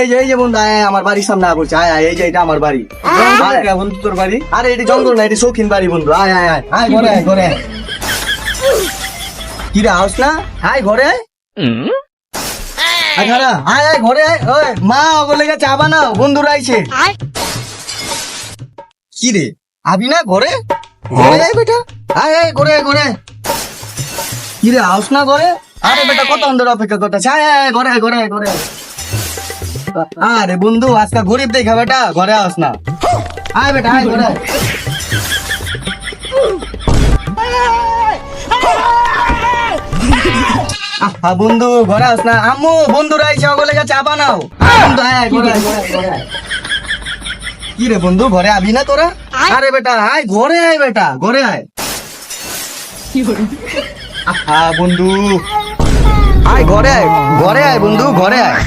এই যে বন্ধু, আয় আয়, আমার বাড়ির সামনে বলছে, আয় আয়, এই যে এটা আমার বাড়ি। বন্ধু তোর বাড়ি? আরে এটি জঙ্গল না, এটি শৌখিন বাড়ি বন্ধু। আয় আয় আয় আয়, ঘরে আয়, ঘরে আয়। কি রে, আস না? আয় ঘরে আয়। আয় খারা, আয় আয় ঘরে আয়। ওই মা, বলে চা বানাও, বন্ধুরা আইছে। কি রে, আবি না ঘরে? ঘরে আয় বেটা, আয় আয়, ঘরে আয়, ঘরে আয়। কি রে, আস না ঘরে? আরে বেটা, কত ধরে অপেক্ষা করতেছে। আয় আয়, ঘরে আয়, ঘরে আয়, ঘরে আয়। আরে বন্ধু, আজকে গরিব দেখা বেটা, ঘরে আস না। আয় বেটা, আয় ঘরে আয়। আহা বন্ধু, ঘরে আস না। আম্মু, বন্ধুরা আইসা বলে চা বানাও। আয় বন্ধু, আয় আয়, ঘরে আয়, ঘরে আয়, ঘরে আয়। কি রে বন্ধু, ঘরে আবি না তোরা? আরে বেটা, আয় ঘরে আয় বেটা, ঘরে আয়। আহা বন্ধু, আয় ঘরে আয়, ঘরে আয় বন্ধু, ঘরে আয়।